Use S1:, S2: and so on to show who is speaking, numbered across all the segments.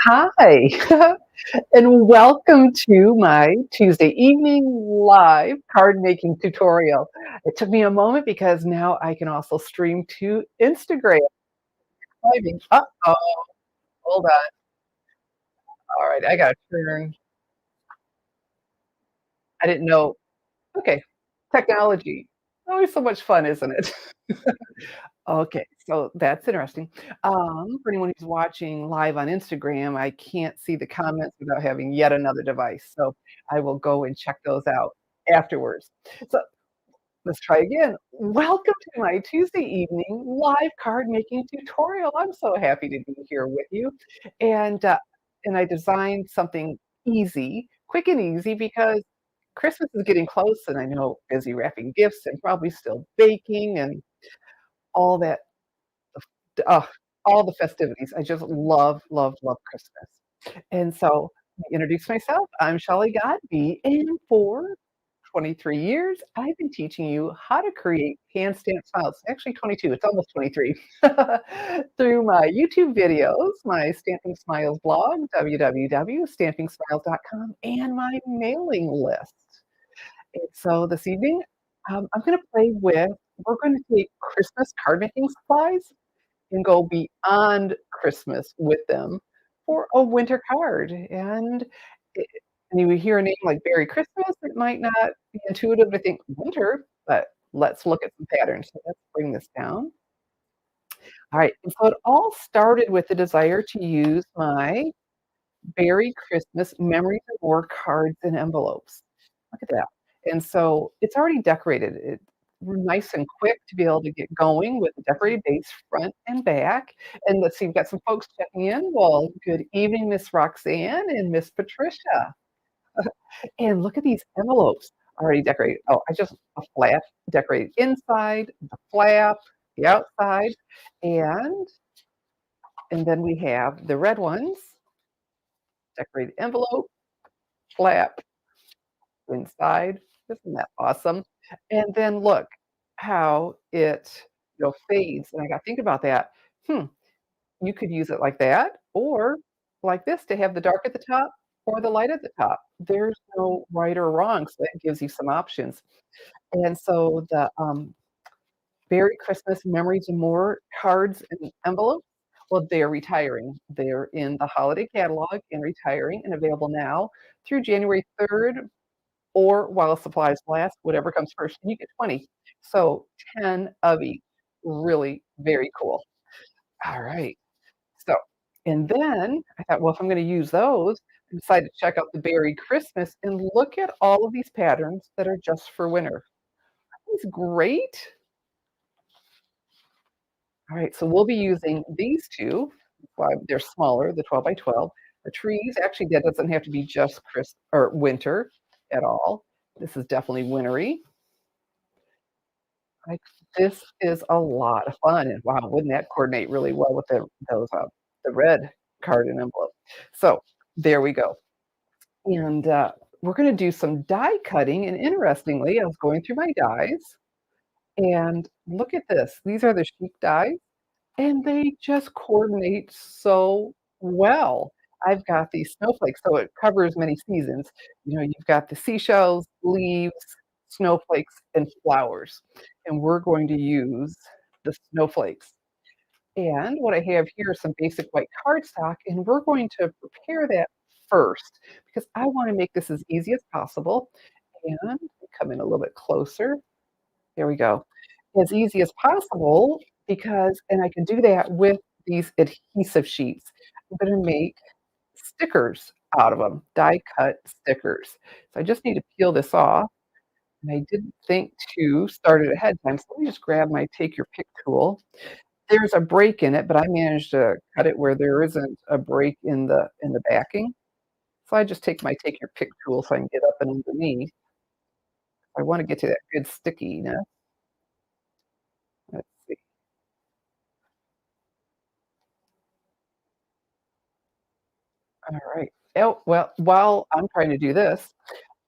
S1: Hi, and welcome to my Tuesday evening live card making tutorial. It took me a moment because now I can also stream to Instagram. Uh-oh, hold on. All right, I gotta turn. I didn't know. Okay, technology. Always so much fun, isn't it? Okay, so that's interesting. For anyone who's watching live on Instagram, I can't see the comments without having yet another device, so I will go and check those out afterwards. So let's try again. Welcome to my Tuesday evening live card making tutorial. I'm so happy to be here with you, and uh, and I designed something easy, quick and easy, because Christmas is getting close, and I know busy wrapping gifts and probably still baking and all that oh, all the festivities. I just love, love, love Christmas. And so, introduce myself. I'm Shelley Godby, and for 23 years, I've been teaching you how to create hand stamped smiles. Actually, 22. It's almost 23. Through my YouTube videos, my Stamping Smiles blog, www.stampingsmiles.com, and my mailing list. And so this evening, I'm going to play with. We're going to take Christmas card making supplies and go beyond Christmas with them for a winter card. And you hear a name like Berry Christmas, it might not be intuitive to think winter, but let's look at some patterns. So let's bring this down. All right. And so it all started with the desire to use my Berry Christmas Memories and More cards and envelopes. Look at that. And so it's already decorated. It's nice and quick to be able to get going with the decorated base front and back. And let's see, we've got some folks checking in. Well, good evening, Miss Roxanne and Miss Patricia. And look at these envelopes already decorated. Oh, I just a flap decorated inside, the flap, the outside, and and then we have the red ones, decorated envelope, flap, inside. Isn't that awesome? And then look how it fades, and I got to think about that. Hmm, you could use it like that or like this to have the dark at the top or the light at the top. There's no right or wrong, so that gives you some options. And so the, Merry Christmas Memories and More cards and envelopes, well, they're retiring. They're in the holiday catalog and retiring and available now through January 3rd or while supplies last, whatever comes first, and you get 20. So 10 of each. Really very cool. All right. So, and then I thought, well, if I'm gonna use those, I decided to check out the Berry Christmas and look at all of these patterns that are just for winter. It's great. All right, so we'll be using these 2. Why they're smaller, the 12 by 12. The trees, actually, that doesn't have to be just Chris or winter at all. This is definitely wintry. Like, this is a lot of fun, and wow, wouldn't that coordinate really well with the red card and envelope. So, there we go. And we're gonna do some die cutting, and interestingly, I was going through my dies, and look at this. These are the sheep dies, and they just coordinate so well. I've got these snowflakes, so it covers many seasons. You've got the seashells, leaves, snowflakes, and flowers, and we're going to use the snowflakes. And what I have here is some basic white cardstock, and we're going to prepare that first because I wanna make this as easy as possible. And come in a little bit closer. There we go. As easy as possible because and I can do that with these adhesive sheets. I'm gonna make stickers out of them, die cut stickers. So I just need to peel this off, and I didn't think to start it ahead of time, so let me just grab my take your pick tool. There's a break in it, but I managed to cut it where there isn't a break in the backing. So I just take my take your pick tool so I can get up and underneath. I wanna get to that good stickiness. Let's see. Alright. Oh, well, while I'm trying to do this,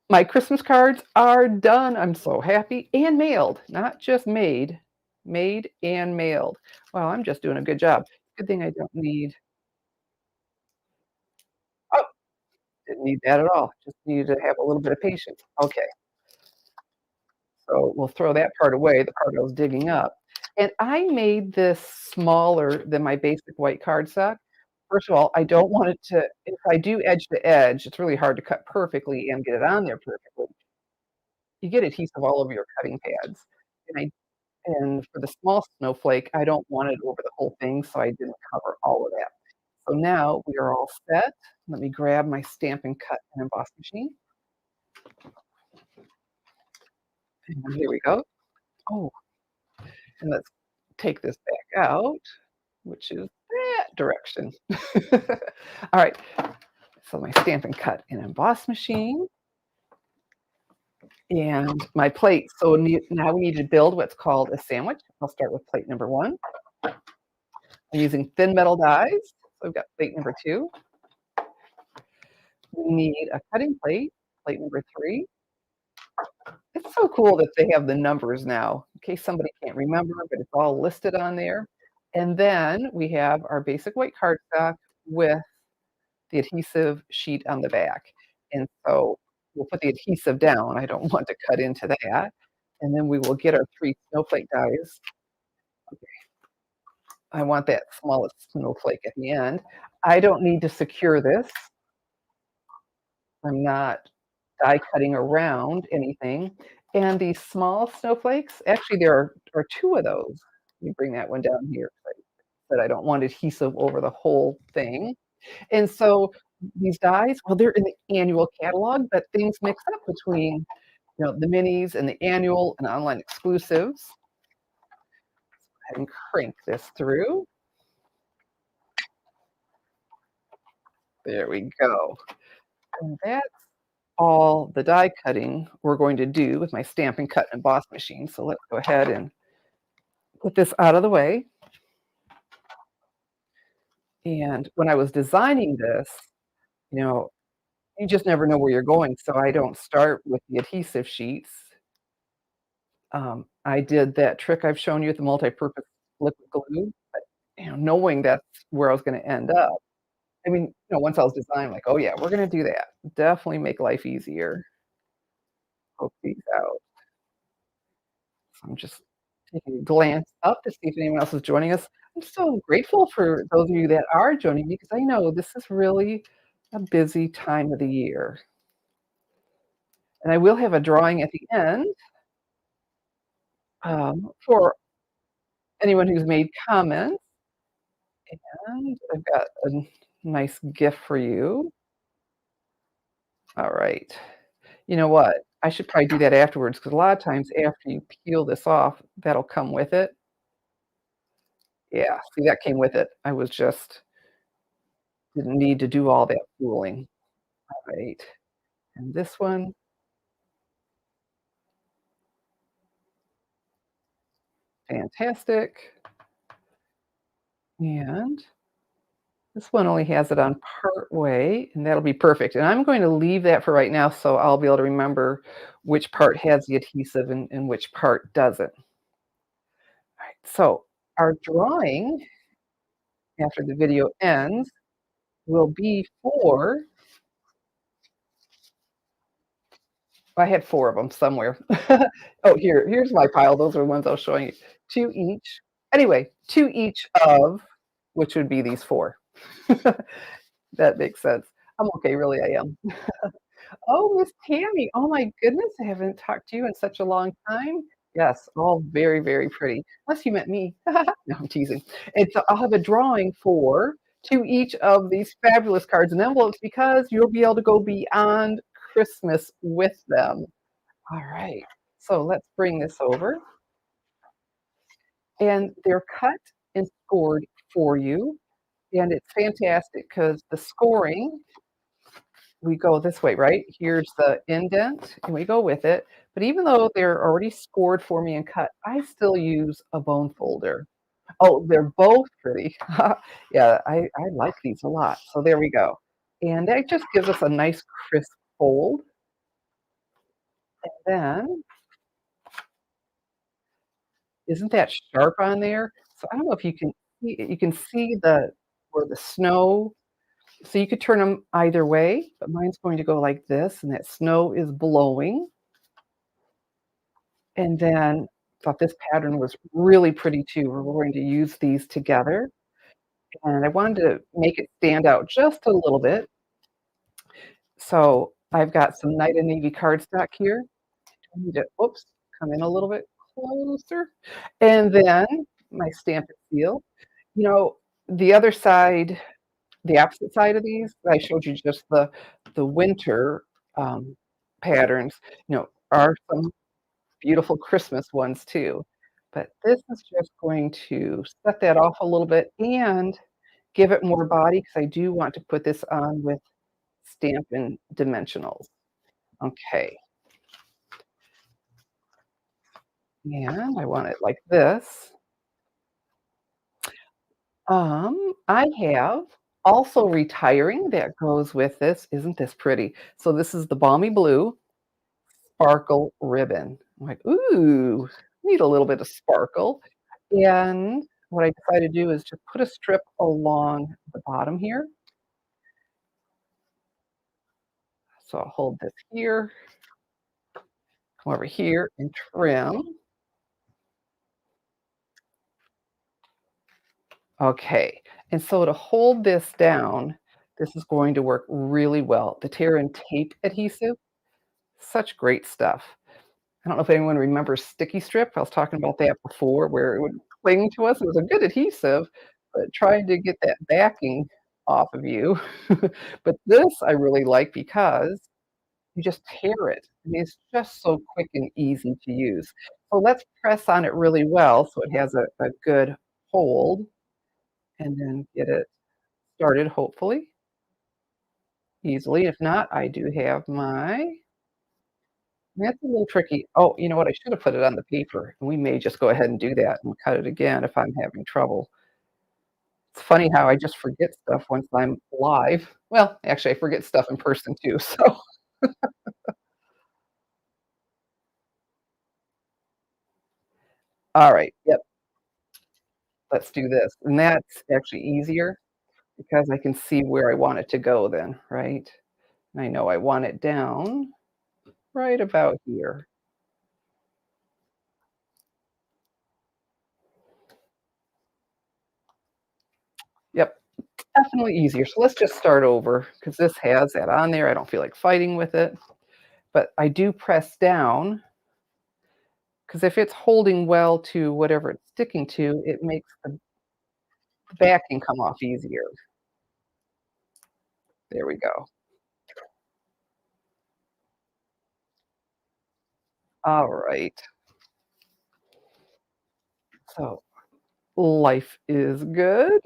S1: my Christmas cards are done. I'm so happy, and mailed, not just made and mailed. Wow, I'm just doing a good job. Good thing I don't need Didn't need that at all, just needed to have a little bit of patience. Okay, so we'll throw that part away, the part I was digging up. And I made this smaller than my basic white cardstock. First of all, I don't want it to if I do edge to edge, it's really hard to cut perfectly and get it on there perfectly. You get adhesive all over your cutting pads, and I and for the small snowflake, I don't want it over the whole thing, so I didn't cover all of that. So now we are all set. Let me grab my Stampin' Cut and Emboss machine, and here we go. Oh, and let's take this back out, which is that direction. All right, so my Stampin' Cut and Emboss machine and my plate. So now we need to build what's called a sandwich. I'll start with plate number 1. I'm using thin metal dies. So I've got plate number 2. We need a cutting plate, plate number 3. It's so cool that they have the numbers now, in case somebody can't remember, but it's all listed on there. And then we have our basic white cardstock with the adhesive sheet on the back. And so we'll put the adhesive down. I don't want to cut into that. And then we will get our 3 snowflake dies. I want that smallest snowflake at the end. I don't need to secure this. I'm not die cutting around anything. And these small snowflakes, actually there are 2 of those. Let me bring that one down here, but I don't want adhesive over the whole thing. And so these dies, well, they're in the annual catalog, but things mix up between, the minis and the annual and online exclusives. And crank this through. There we go. And that's all the die cutting we're going to do with my Stampin' Cut and Emboss machine. So let's go ahead and put this out of the way. And when I was designing this, you know, you just never know where you're going, so I don't start with the adhesive sheets. I did that trick I've shown you with the multi-purpose liquid glue, but, knowing that's where I was gonna end up. I mean, once I was designing, like, "Oh, yeah, we're gonna do that." Definitely make life easier. Poke these out. So I'm just taking a glance up to see if anyone else is joining us. I'm so grateful for those of you that are joining me because I know this is really a busy time of the year. And I will have a drawing at the end, for anyone who's made comments, and I've got a nice gift for you. All right. You know what? I should probably do that afterwards because a lot of times after you peel this off, that'll come with it. Yeah, see, that came with it. I was just didn't need to do all that fooling. All right. And this one, fantastic. And this one only has it on part way, and that'll be perfect. And I'm going to leave that for right now so I'll be able to remember which part has the adhesive and which part doesn't. Alright, so our drawing after the video ends will be for I had 4 of them somewhere. Oh, here's my pile. Those are the ones I was showing you. 2 each. Anyway, 2 each of which would be these 4. That makes sense. I'm okay, really, I am. Oh, Miss Tammy. Oh my goodness, I haven't talked to you in such a long time. Yes, all very, very pretty. Unless you meant me. No, I'm teasing. And so I'll have a drawing for 2 each of these fabulous cards and envelopes because you'll be able to go beyond Christmas with them. All right. So let's bring this over. And they're cut and scored for you. And it's fantastic because the scoring we go this way, right? Here's the indent, and we go with it. But even though they're already scored for me and cut, I still use a bone folder. Oh, they're both pretty. Yeah, I like these a lot. So there we go. And that just gives us a nice crisp fold. And then, isn't that sharp on there? So I don't know if you can see the where the snow So you could turn them either way, but mine's going to go like this, and that snow is blowing. And then thought this pattern was really pretty too. We're going to use these together, and I wanted to make it stand out just a little bit. So I've got some Night and Navy cardstock here. I need to, oops, come in a little bit closer. And then my Stampin' Seal. You know, the other side, the opposite side of these, I showed you just the winter, um, patterns, are some beautiful Christmas ones too. But this is just going to set that off a little bit and give it more body because I do want to put this on with Stampin' Dimensionals. Okay, and I want it like this. I have also retiring that goes with this. Isn't this pretty? So this is the Balmy Blue Sparkle Ribbon. I'm like, "Ooh, need a little bit of sparkle." And what I decided to do is just put a strip along the bottom here. So I'll hold this here, come over here and trim. Okay, and so to hold this down, this is going to work really well. The tear and tape adhesive, such great stuff. I don't know if anyone remembers sticky strip. I was talking about that before where it would cling to us. It was a good adhesive, but trying to get that backing off of you. But this I really like because you just tear it. I mean, it's just so quick and easy to use. So let's press on it really well so it has a good hold and then get it started hopefully easily. If not, I do have my that's a little tricky. Oh, you know what? I should have put it on the paper, and we may just go ahead and do that and cut it again if I'm having trouble. It's funny how I just forget stuff once I'm live. Well, actually, I forget stuff in person too, so alright, yep, let's do this, and that's actually easier because I can see where I want it to go then, right? And I know I want it down right about here. Yep, definitely easier. So let's just start over because this has that on there. I don't feel like fighting with it, but I do press down because if it's holding well to whatever it's sticking to, it makes the backing come off easier. There we go. All right. So life is good,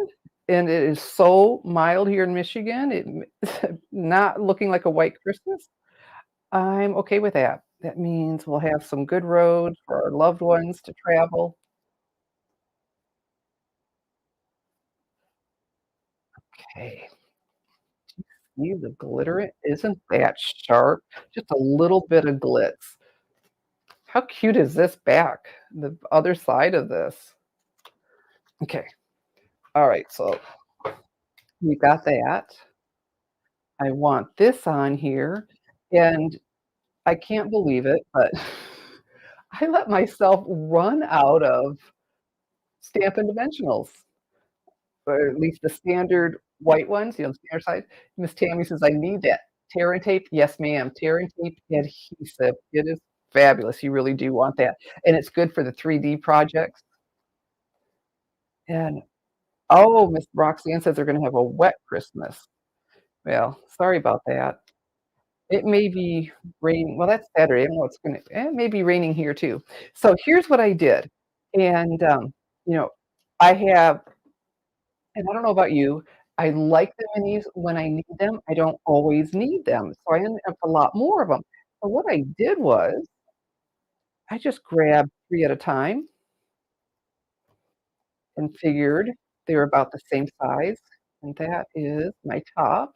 S1: and it is so mild here in Michigan. Not looking like a white Christmas. I'm okay with that. That means we'll have some good roads for our loved ones to travel. Okay. See the glitter? Isn't that sharp? Just a little bit of glitz. How cute is this back? The other side of this. Okay. All right. So we got that. I want this on here. And I can't believe it, but I let myself run out of Stampin' Dimensionals, or at least the standard white ones, the standard size. Miss Tammy says, "I need that tear and tape." Yes, ma'am. Tear and tape adhesive. It is fabulous. You really do want that, and it's good for the 3D projects. And oh, Miss Roxanne says they're gonna have a wet Christmas. Well, sorry about that. It may be raining well, that's Saturday. I don't know it's gonna it may be raining here too. So here's what I did, and, you know, I have and I don't know about you, I like the minis when I need them. I don't always need them, so I ended up a lot more of them. So what I did was I just grabbed 3 at a time and figured they were about the same size, and that is my top.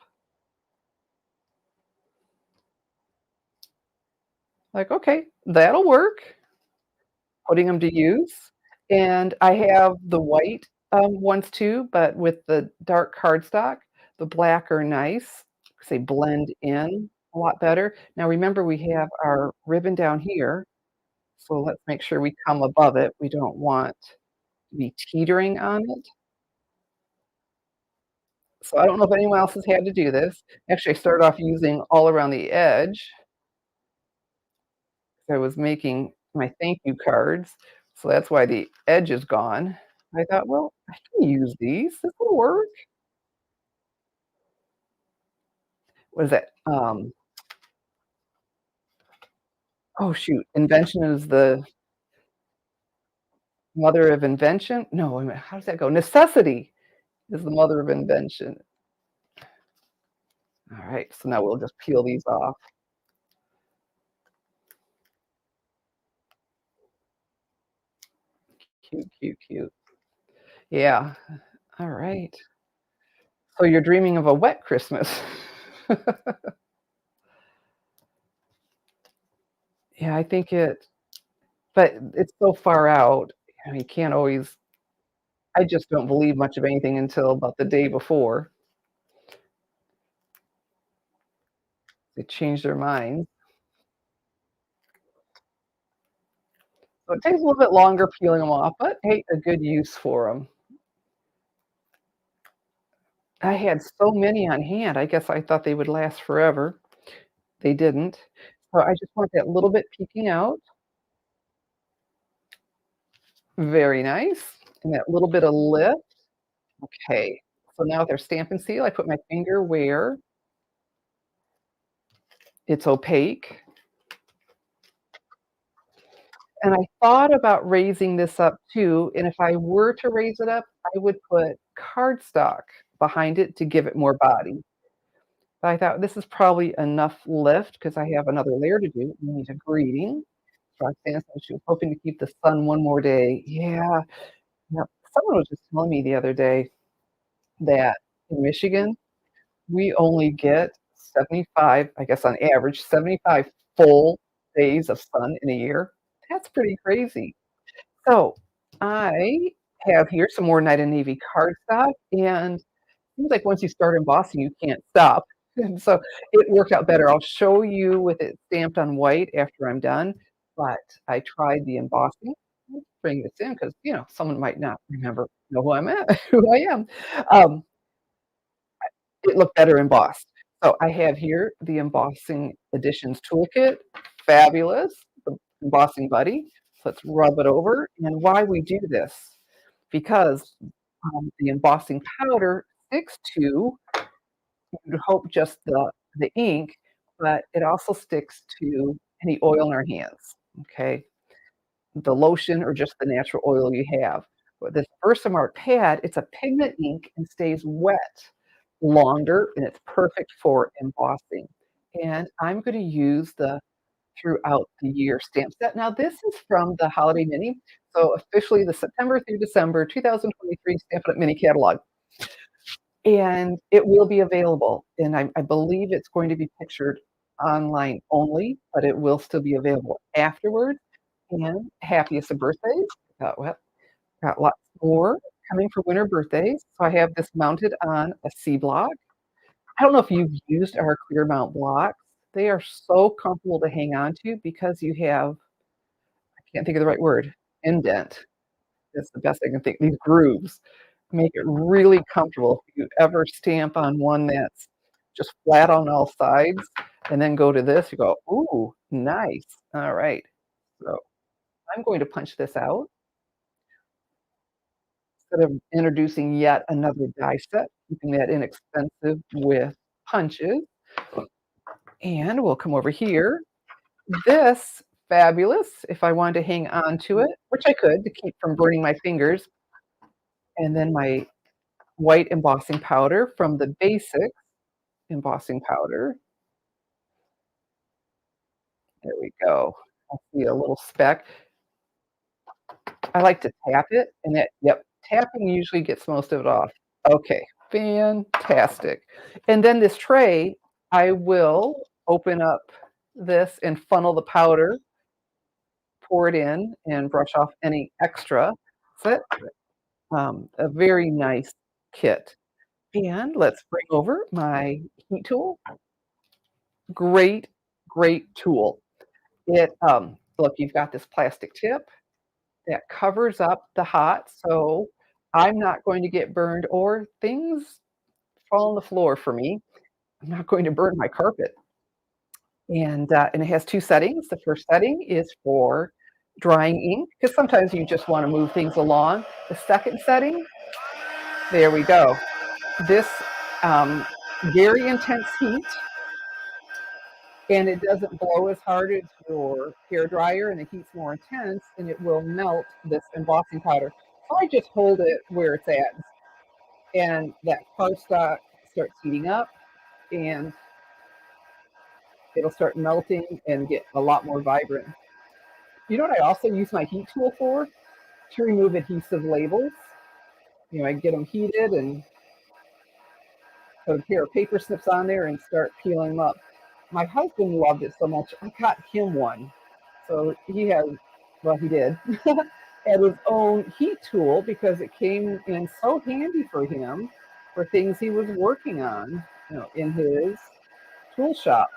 S1: Like, "Okay, that'll work." Putting them to use, and I have the white, ones too, but with the dark cardstock. The black are nice 'cause they blend in a lot better. Now remember we have our ribbon down here, so let's make sure we come above it. We don't want to be teetering on it. So I don't know if anyone else has had to do this. Actually, I started off using all around the edge. I was making my thank you cards, so that's why the edge is gone. I thought, "Well, I can use these. This will work." What is that? Oh, shoot. Invention is the mother of invention? No, wait a minute. How does that go? Necessity is the mother of invention. Alright, so now we'll just peel these off. Cute, cute, cute. Yeah. Alright. So you're dreaming of a wet Christmas. Yeah, I think but it's so far out, you can't always I just don't believe much of anything until about the day before. They change their minds. So it takes a little bit longer peeling them off, but hey, a good use for them. I had so many on hand, I guess I thought they would last forever. They didn't. So I just want that little bit peeking out. Very nice. And that little bit of lift. Okay. So now with our Stampin' Seal, I put my finger where it's opaque. And I thought about raising this up too, and if I were to raise it up, I would put cardstock behind it to give it more body. But I thought this is probably enough lift because I have another layer to do. We need a greeting. Roxanne said she was hoping to keep the sun one more day. Yeah, yep. Someone was just telling me the other day that in Michigan, we only get 75, I guess on average, 75 full days of sun in a year. That's pretty crazy. So, I have here some more Night and Navy cardstock, and seems like once you start embossing, you can't stop. And so it worked out better. I'll show you with it stamped on white after I'm done, but I tried the embossing. Let's bring this in because, someone might not know who I'm at, who I am. Um, it looked better embossed. So I have here the Embossing Editions Toolkit. Fabulous. The embossing buddy. So let's rub it over. And why we do this, because the embossing powder sticks to, you'd hope just the ink, but it also sticks to any oil in our hands, okay? The lotion or just the natural oil you have. But this Versamark pad, it's a pigment ink and stays wet longer, and it's perfect for embossing. And I'm gonna use the throughout the year stamp set. Now this is from the Holiday Mini, so officially the September through December 2023 Stampin' Up! Mini catalog. And it will be available, and I believe it's going to be pictured online only, but it will still be available afterwards. And happiest of birthdays. Got lots more coming for winter birthdays. So I have this mounted on a C block. I don't know if you've used our clear mount blocks. They are so comfortable to hang on to because you have, I can't think of the right word, indent. That's the best I can think. These grooves make it really comfortable. If you ever stamp on one that's just flat on all sides and then go to this, you go, "Ooh, nice." All right. So I'm going to punch this out instead of introducing yet another die set, keeping that inexpensive with punches. And we'll come over here. This, fabulous, if I wanted to hang on to it, which I could to keep from burning my fingers. And then my white embossing powder from the Basics embossing powder. There we go. I see a little speck. I like to tap it and yep, tapping usually gets most of it off. Okay, fantastic. And then this tray, I will open up this and funnel the powder, pour it in, and brush off any extra. That's it. A very nice kit. And let's bring over my heat tool. Great, great tool. Look, you've got this plastic tip that covers up the hot, so I'm not going to get burned or things fall on the floor for me. I'm not going to burn my carpet. And it has 2 settings. The first setting is for drying ink, because sometimes you just wanna move things along. The second setting, there we go. This, um, very intense heat, and it doesn't blow as hard as your hair dryer, and the heat's more intense, and it will melt this embossing powder. So I just hold it where it's at, and that cardstock starts heating up, and it'll start melting and get a lot more vibrant. You know what I also use my heat tool for? To remove adhesive labels. You know, I get them heated and put a pair of paper snips on there and start peeling them up. My husband loved it so much, I got him one. So he has, well, he did, had his own heat tool because it came in so handy for him for things he was working on, in his tool shop.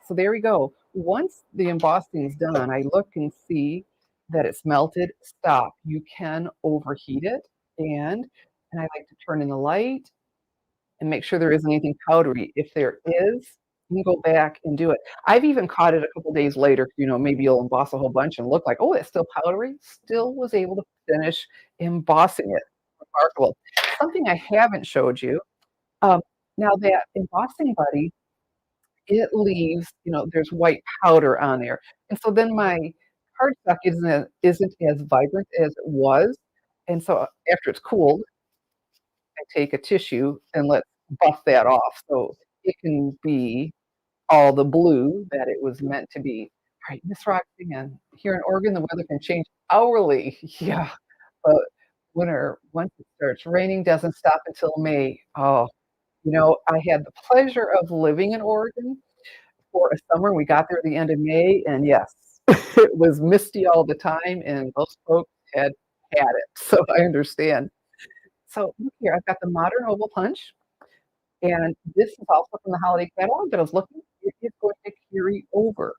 S1: So there we go. Once the embossing is done, I look and see that it's melted. Stop. You can overheat it, and I like to turn in the light and make sure there isn't anything powdery. If there is, you can go back and do it. I've even caught it a couple days later, maybe you'll emboss a whole bunch and look like, "Oh, it's still powdery." Still was able to finish embossing it. Remarkable. Something I haven't showed you, um, now that embossing buddy, it leaves, there's white powder on there, and so then my cardstock isn't as vibrant as it was, and so after it's cooled, I take a tissue and let's buff that off so it can be all the blue that it was meant to be. All right, Miss Roxanne, here in Oregon, the weather can change hourly. Yeah, but winter, once it starts raining, doesn't stop until May. Oh, I had the pleasure of living in Oregon for a summer. We got there at the end of May, and yes, it was misty all the time, and those folks had it. So I understand. So look here, I've got the modern oval punch, and this is also from the holiday catalog that I was looking. It is going to carry over.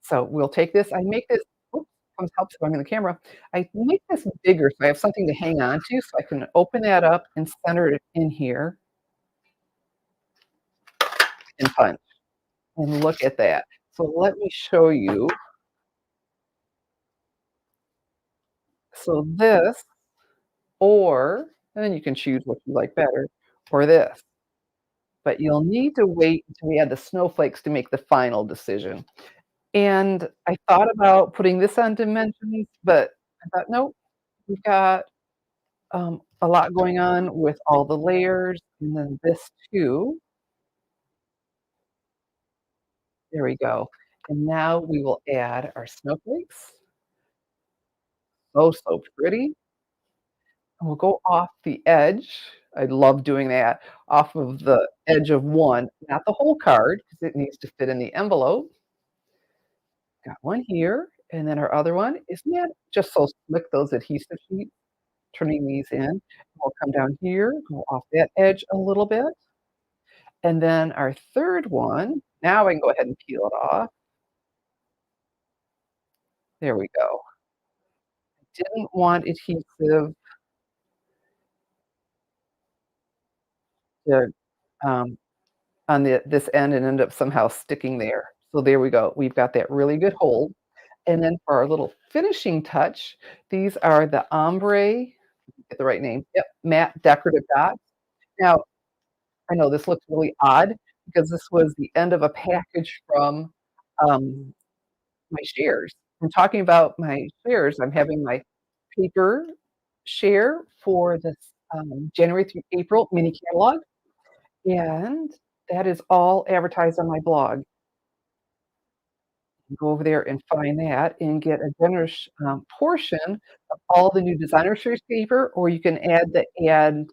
S1: So we'll take this. I make this. Oops, comes helps if I'm in the camera. I make this bigger so I have something to hang on to, so I can open that up and center it in here and punch. And look at that. So let me show you. So this, and then you can choose what you like better, or this. But you'll need to wait until we add the snowflakes to make the final decision. And I thought about putting this on dimensions, but I thought, "Nope, we've got, a lot going on with all the layers, and then this too." There we go. And now we will add our snowflakes. So, so pretty. And we'll go off the edge. I love doing that, off of the edge of one, not the whole card, because it needs to fit in the envelope. Got one here, and then our other one is just so slick, those adhesive sheets, turning these in. We'll come down here, go off that edge a little bit, and then our third one, now I can go ahead and peel it off. There we go. Didn't want adhesive to, um, on this end and end up somehow sticking there. So there we go. We've got that really good hold. And then for our little finishing touch, these are the ombre, get the right name, yep, matte decorative dots. Now, I know this looks really odd because this was the end of a package from, um, my shares. I'm talking about my shares. I'm having my paper share for this, January through April mini catalog, and that is all advertised on my blog. Go over there and find that and get a generous, portion of all the new designer series paper, or you can add the and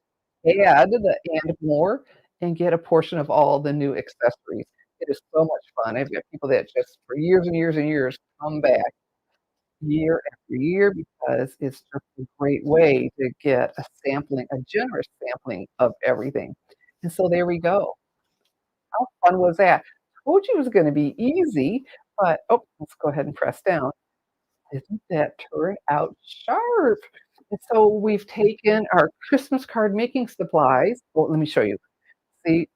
S1: more and get a portion of all the new accessories. It is so much fun. I've got people that just for years and years and years come back. year after year because it's just a great way to get a generous sampling of everything. And so there we go. How fun was that? Told you it was gonna be easy, but oh, let's go ahead and press down. Didn't that turn out sharp? And so we've taken our Christmas card making supplies. Well, let me show you. See,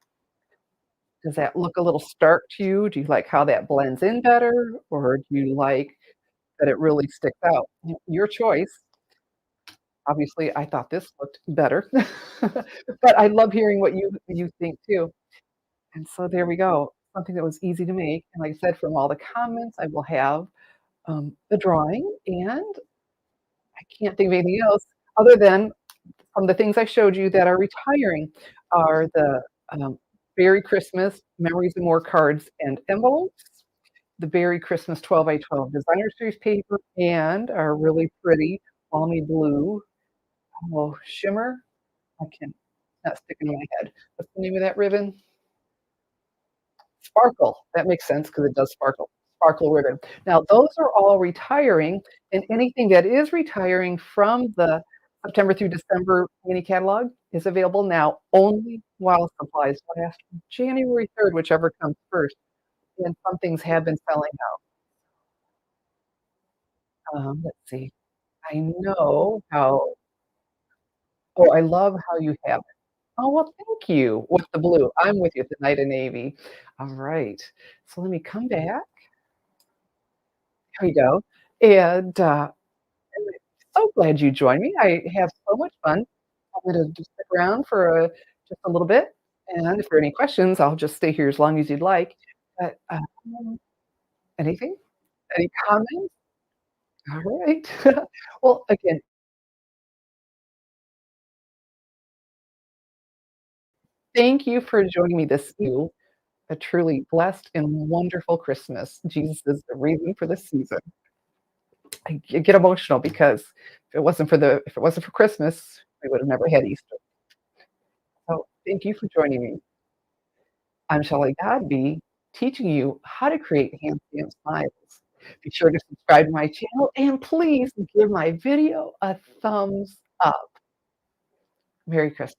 S1: does that look a little stark to you? Do you like how that blends in better, or do you like that it really sticks out? Your choice. Obviously, I thought this looked better, but I love hearing what you think too. And so there we go, something that was easy to make, and like I said, from all the comments, I will have, the drawing, and I can't think of anything else other than from the things I showed you that are retiring are the, Berry Christmas Memories and More cards and envelopes, the Berry Christmas 12 by 12 designer series paper, and our really pretty balmy blue, oh, shimmer. I can not sticking in my head. What's the name of that ribbon? Sparkle. That makes sense because it does sparkle. Sparkle ribbon. Now those are all retiring, and anything that is retiring from the September through December mini catalog is available now only while supplies last. January 3rd, whichever comes first, and some things have been selling out. Let's see. I know how oh, I love how you have it. Oh, well, thank you with the blue. I'm with you, the night of navy. All right. So let me come back. Here we go. And, I'm so glad you joined me. I have so much fun. I'm gonna just stick around for, just a little bit, and if there are any questions, I'll just stay here as long as you'd like. But, anything? Any comments? All right. Well, again, thank you for joining me this you a truly blessed and wonderful Christmas. Jesus is the reason for this season. I get emotional because if it wasn't for Christmas, we would have never had Easter. So thank you for joining me. I'm Shelley Godby, teaching you how to create hand stamped smiles. Be sure to subscribe to my channel and please give my video a thumbs up. Merry Christmas.